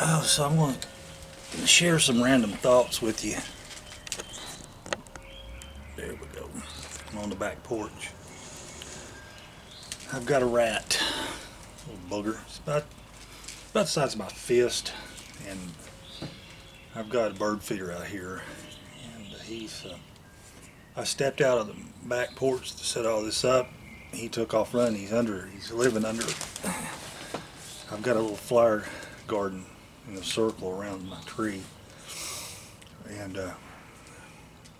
Oh, so I'm going to share some random thoughts with you. There we go. I'm on the back porch. I've got a rat, a little booger. It's about the size of my fist, and I've got a bird feeder out here, and he's. I stepped out of the back porch to set all this up. He took off running. He's living under. I've got a little flower garden in a circle around my tree, and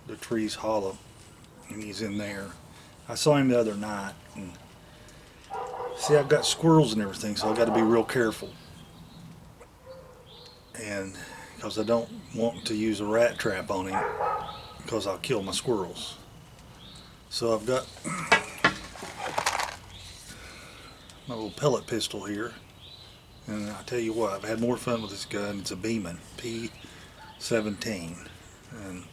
the tree's hollow, and he's in there. I saw him the other night, and see, I've got squirrels and everything, so I've got to be real careful, and because I don't want to use a rat trap on him, because I'll kill my squirrels. So I've got my little pellet pistol here. And I tell you what, I've had more fun with this gun. It's a Beeman P17, and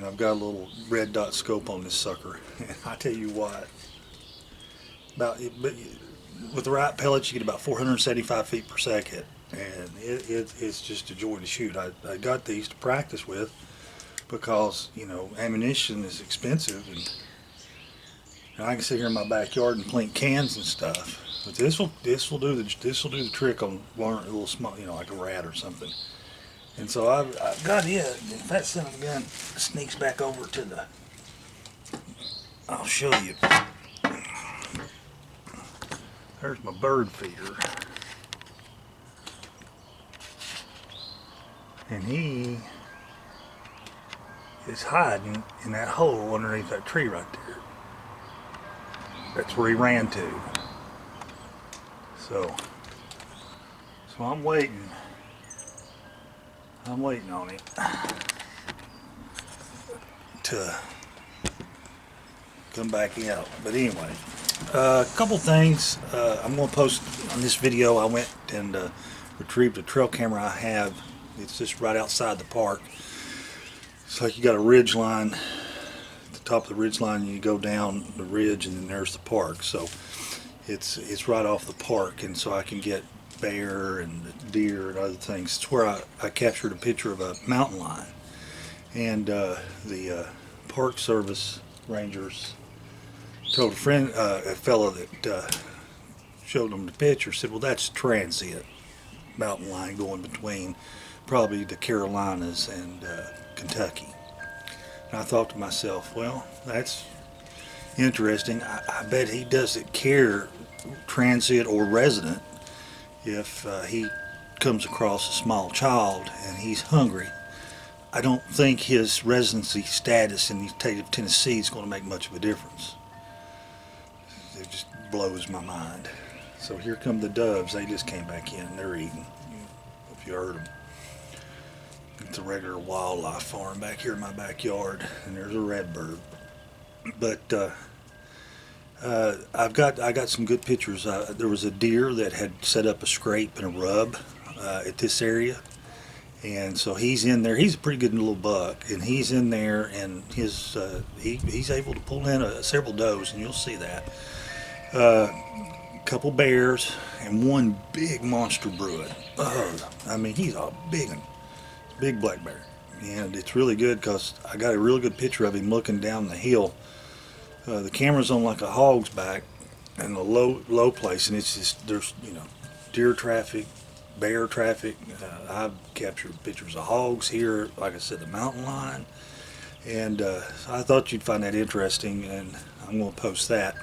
I've got a little red dot scope on this sucker. And I tell you what, with the right pellets, you get about 475 feet per second, and it's just a joy to shoot. I got these to practice with because ammunition is expensive, and I can sit here in my backyard and clink cans and stuff. But this will do the trick on one a little small, like a rat or something. And so I've got it. If that son of a gun sneaks back over to the, I'll show you. There's my bird feeder, and he is hiding in that hole underneath that tree right there. That's where he ran to. So I'm waiting. I'm waiting on him to come back out. But anyway, a couple things. I'm going to post on this video. I went and retrieved a trail camera I have. It's just right outside the park. It's like you got a ridge line. At the top of the ridge line, you go down the ridge, and then there's the park. So it's right off the park, and so I can get bear and deer and other things. It's where I captured a picture of a mountain lion, and the Park Service rangers told a fellow that showed them the picture, said, well, that's transient mountain lion going between probably the Carolinas and Kentucky. And I thought to myself, well, that's interesting. I bet he doesn't care, transient or resident, if he comes across a small child and he's hungry. I don't think his residency status in the state of Tennessee is going to make much of a difference. It just blows my mind. So here come the doves. They just came back in. They're eating. If you heard them. It's a regular wildlife farm back here in my backyard, and there's a redbird. But I got some good pictures. There was a deer that had set up a scrape and a rub at this area, and so he's in there. He's a pretty good little buck, and he's in there, and he's able to pull in several does, and you'll see that. Couple bears and one big monster bruin. Oh, I mean, he's a big one, big black bear, and it's really good because I got a real good picture of him looking down the hill. The camera's on like a hog's back in a low place, and it's just, there's deer traffic, bear traffic. I've captured pictures of hogs here, like I said, the mountain lion, and I thought you'd find that interesting, and I'm going to post that.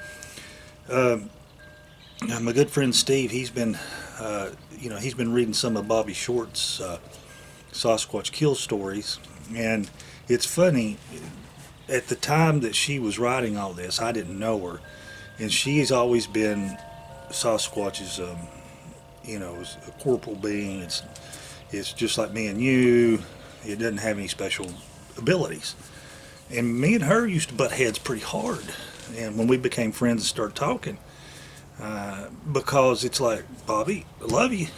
My good friend Steve, he's been reading some of Bobbie Short's Sasquatch kill stories, and it's funny. At the time that she was writing all this, I didn't know her, and she's always been Sasquatch's, a corporal being. It's just like me and you. It doesn't have any special abilities. And me and her used to butt heads pretty hard. And when we became friends and started talking, because it's like, Bobbie, I love you,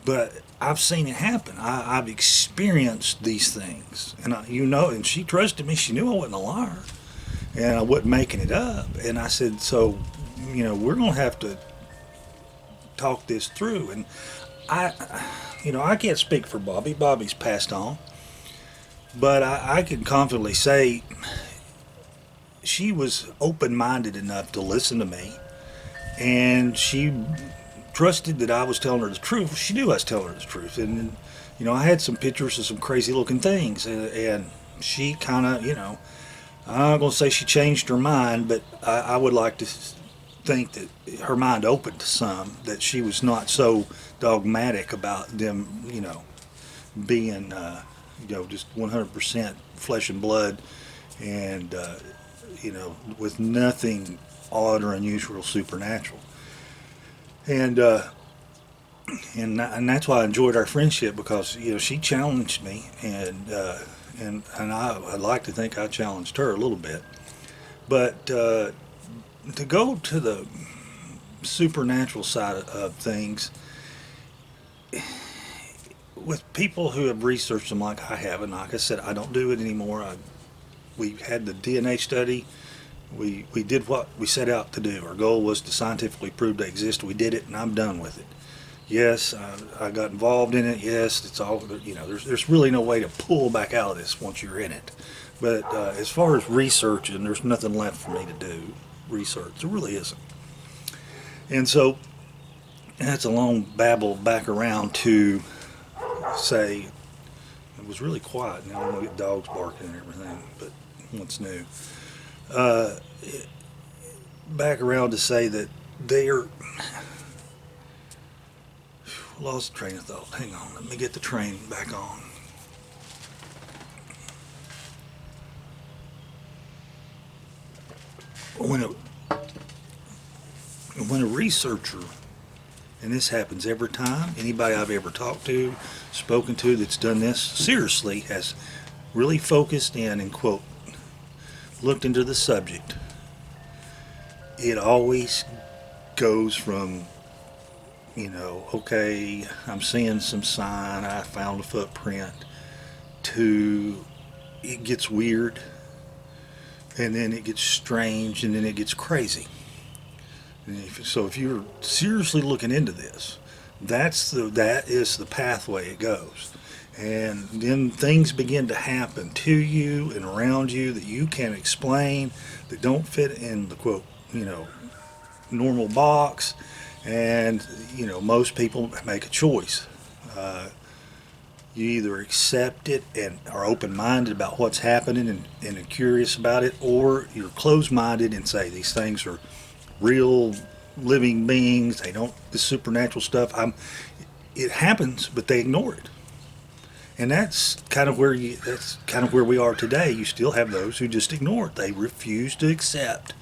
but I've seen it happen. I've experienced these things, and and she trusted me. She knew I wasn't a liar, and I wasn't making it up. And I said, so, we're gonna have to talk this through. And I, I can't speak for Bobbie. Bobbie's passed on, but I can confidently say she was open-minded enough to listen to me, and she trusted that I was telling her the truth. She knew I was telling her the truth, and I had some pictures of some crazy-looking things, and she kind of, I'm not going to say she changed her mind, but I would like to think that her mind opened to some, that she was not so dogmatic about them, being, just 100% flesh and blood, and with nothing odd or unusual, supernatural. And that's why I enjoyed our friendship, because she challenged me, and I'd like to think I challenged her a little bit. But to go to the supernatural side of things, with people who have researched them like I have, and like I said, I don't do it anymore. We had the DNA study. We did what we set out to do. Our goal was to scientifically prove they exist. We did it, and I'm done with it. Yes, I got involved in it. Yes, it's all, there's really no way to pull back out of this once you're in it. But as far as researching, there's nothing left for me to do. Research, there really isn't. And so that's a long babble back around to say, it was really quiet. Now I'm going to get dogs barking and everything, but what's new? Back around to say that they're, lost the train of thought. Hang on, let me get the train back on. When a researcher, and this happens every time, anybody I've ever talked to, spoken to that's done this seriously, has really focused in and, quote, looked into the subject, it always goes from, okay, I'm seeing some sign, I found a footprint, to it gets weird, and then it gets strange, and then it gets crazy. So if you're seriously looking into this, that is the pathway it goes. And then things begin to happen to you and around you that you can't explain, that don't fit in the, quote, normal box. And most people make a choice. You either accept it and are open-minded about what's happening and are curious about it, or you're closed-minded and say these things are real living beings. They don't, the supernatural stuff, it happens, but they ignore it. And that's kind of where we are today. You still have those who just ignore it. They refuse to accept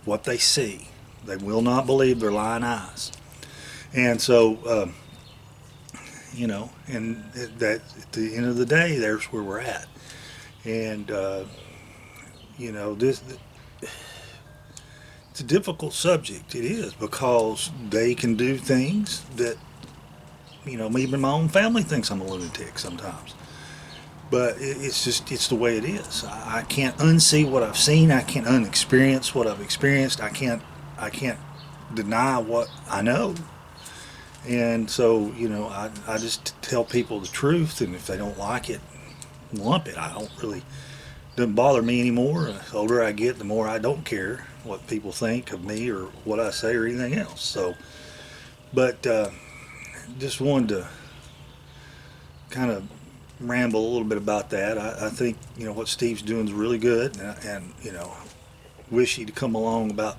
what they see. They will not believe their lying eyes. And so, and that at the end of the day, there's where we're at. And, this, it's a difficult subject. It is, because they can do things that, even my own family thinks I'm a lunatic sometimes. But it's the way it is. I can't unsee what I've seen. I can't unexperience what I've experienced. I can't deny what I know. And so, I just tell people the truth, and if they don't like it, lump it. Doesn't bother me anymore. The older I get, the more I don't care what people think of me or what I say or anything else. So, but just wanted to kind of ramble a little bit about that. I think, what Steve's doing is really good, and wish he'd come along about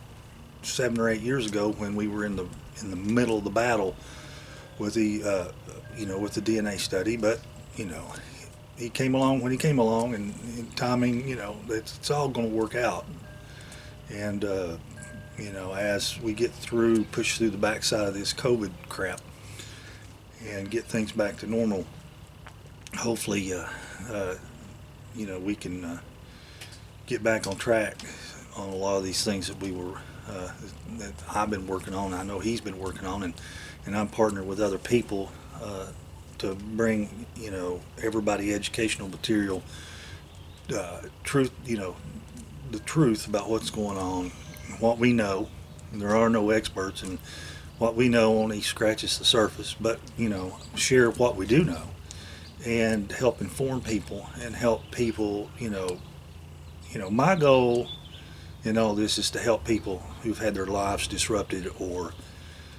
7 or 8 years ago when we were in the middle of the battle with the with the DNA study. But he came along when he came along, and timing, it's all going to work out. And as we push through the backside of this COVID crap and get things back to normal, hopefully we can get back on track on a lot of these things that that I've been working on. I know he's been working on, and I'm partnered with other people to bring everybody educational material, truth, the truth about what's going on, what we know. There are no experts, and what we know only scratches the surface, but share what we do know and help inform people and help people. My goal in all this is to help people who've had their lives disrupted or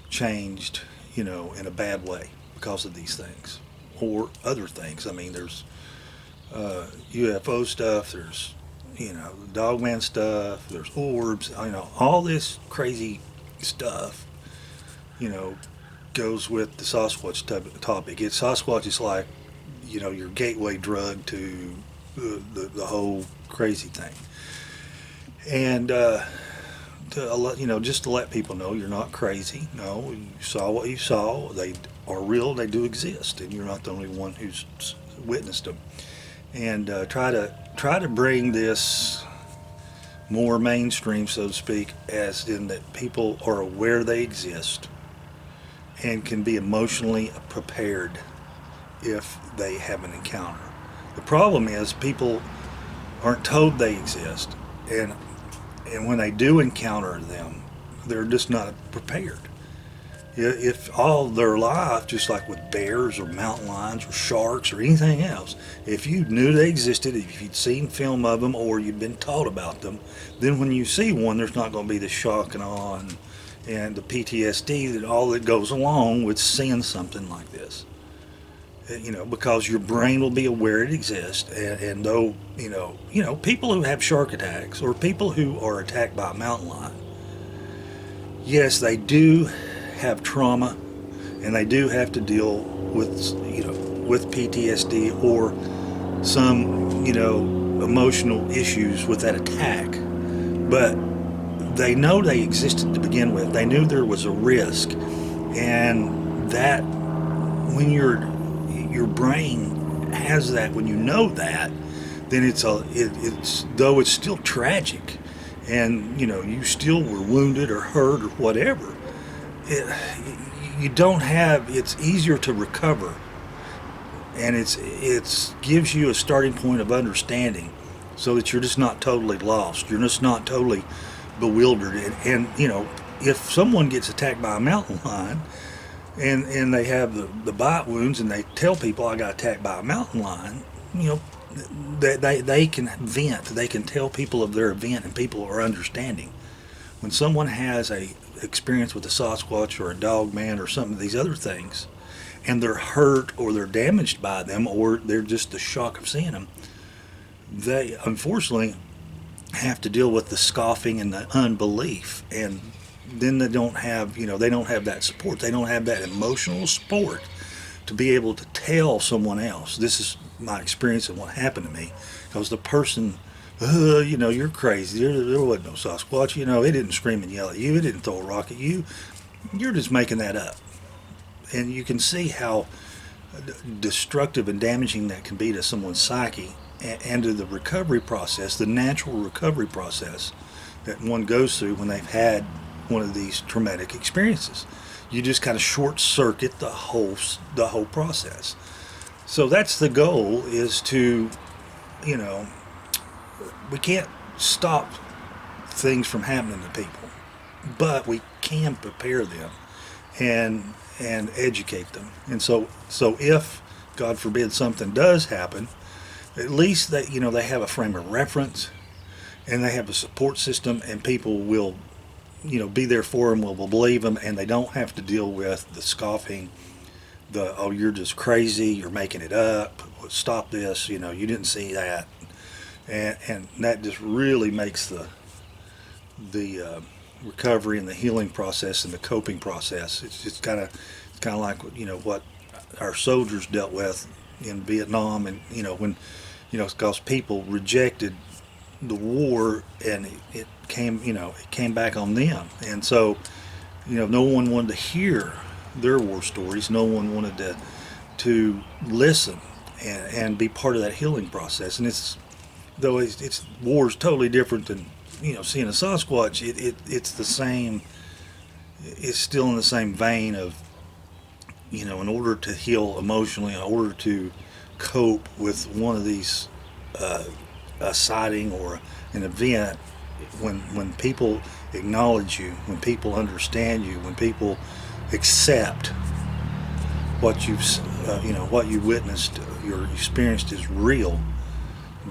changed, in a bad way because of these things or other things. I mean, there's UFO stuff, there's, dogman stuff, there's orbs, all this crazy stuff, goes with the Sasquatch topic. Sasquatch is like, your gateway drug to the whole crazy thing. And just to let people know you're not crazy. No, you saw what you saw. They are real. They do exist, and you're not the only one who's witnessed them. And try to bring this more mainstream, so to speak, as in that people are aware they exist and can be emotionally prepared if they have an encounter. The problem is people aren't told they exist, and when they do encounter them, they're just not prepared. If all their life, just like with bears or mountain lions or sharks or anything else, if you knew they existed, if you'd seen film of them or you'd been taught about them, then when you see one, there's not going to be the shock and awe and the PTSD that all that goes along with seeing something like this. Because your brain will be aware it exists, and though people who have shark attacks or people who are attacked by a mountain lion, yes, they do have trauma, and they do have to deal with PTSD or some emotional issues with that attack, but they know they existed to begin with. They knew there was a risk, and that when your brain has that, when you know that, then it's though it's still tragic, and you still were wounded or hurt or whatever. You don't have. It's easier to recover, and it's gives you a starting point of understanding, so that you're just not totally lost. You're just not totally bewildered. And if someone gets attacked by a mountain lion, and they have the bite wounds, and they tell people I got attacked by a mountain lion, they can vent. They can tell people of their event, and people are understanding. When someone has a experience with a Sasquatch or a dog man or some of these other things, and they're hurt or they're damaged by them, or they're just the shock of seeing them, they unfortunately have to deal with the scoffing and the unbelief, and then they don't have that support. They don't have that emotional support to be able to tell someone else, this is my experience and what happened to me. Because the person, you're crazy. There wasn't no Sasquatch. It didn't scream and yell at you. It didn't throw a rock at you. You're just making that up. And you can see how destructive and damaging that can be to someone's psyche and to the recovery process, the natural recovery process that one goes through when they've had one of these traumatic experiences. You just kind of short circuit the whole process. So that's the goal, is to, we can't stop things from happening to people, but we can prepare them and educate them. And so if, God forbid, something does happen, at least they have a frame of reference, and they have a support system, and people will be there for them, will believe them, and they don't have to deal with the scoffing, oh, you're just crazy, you're making it up, stop this, you didn't see that. And that just really makes the recovery and the healing process and the coping process. It's kind of like what our soldiers dealt with in Vietnam, and when because people rejected the war, and it came back on them, and so no one wanted to hear their war stories. No one wanted to listen and be part of that healing process. And it's war is totally different than seeing a Sasquatch. It's the same. It's still in the same vein of in order to heal emotionally, in order to cope with one of these a sighting or an event, when people acknowledge you, when people understand you, when people accept what you've what you witnessed, your experienced is real,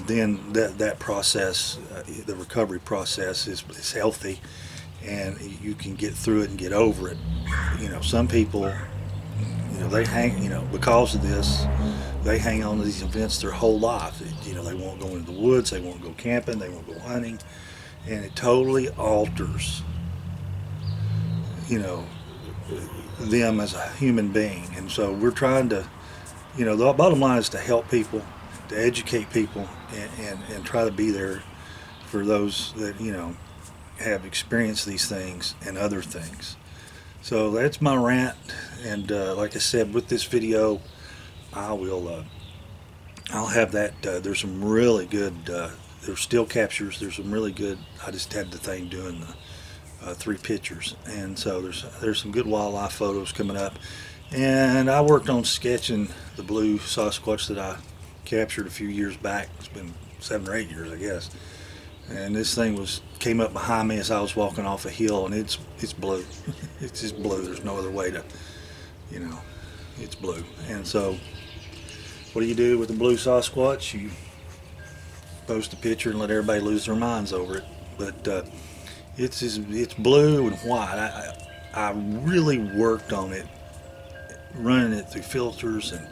then that process, the recovery process, is healthy, and you can get through it and get over it. Some people, they hang, because of this, they hang on to these events their whole life. They won't go into the woods, they won't go camping, they won't go hunting, and it totally alters, them as a human being. And so we're trying to, the bottom line is to help people, to educate people, and try to be there for those that, have experienced these things and other things. So that's my rant. And like I said, with this video, I'll have that. There's some really good, there's still captures. There's some really good, I just had the thing doing the 3 pictures. And so there's some good wildlife photos coming up. And I worked on sketching the blue Sasquatch that I captured a few years back. It's been 7 or 8 years, I guess. And this thing came up behind me as I was walking off a hill, and it's blue. It's just blue. There's no other way to, it's blue. And so, what do you do with the blue Sasquatch? You post a picture and let everybody lose their minds over it. But it's blue and white. I really worked on it, running it through filters and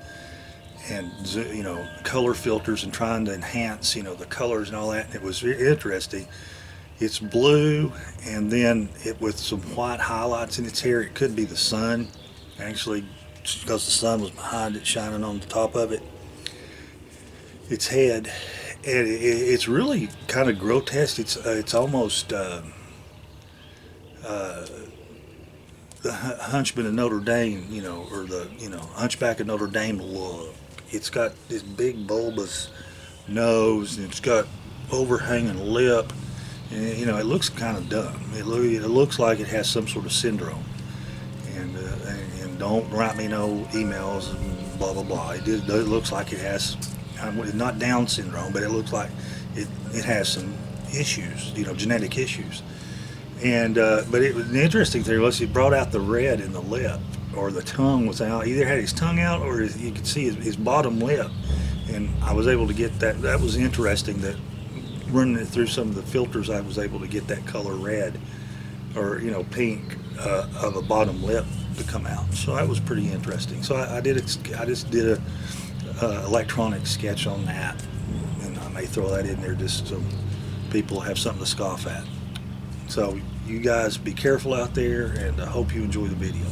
color filters, and trying to enhance the colors and all that. And it was very interesting. It's blue, and then with some white highlights in its hair. It could be the sun, actually, because the sun was behind it, shining on the top of it, its head. And it's really kind of grotesque. It's almost the Hunchman of Notre Dame, or the Hunchback of Notre Dame look. It's got this big bulbous nose, and it's got overhanging lip, and it looks kind of dumb. It looks like it has some sort of syndrome. And don't write me no emails and blah blah blah. It looks like it has, not Down syndrome, but it looks like it has some issues, genetic issues. And but the interesting thing was, it brought out the red in the lip, or the tongue was out. Either had his tongue out, or you could see his bottom lip. And I was able to get that. That was interesting. That running it through some of the filters, I was able to get that color red, or pink, of a bottom lip to come out. So that was pretty interesting. So I just did a electronic sketch on that, and I may throw that in there just so people have something to scoff at. So you guys be careful out there, and I hope you enjoy the video.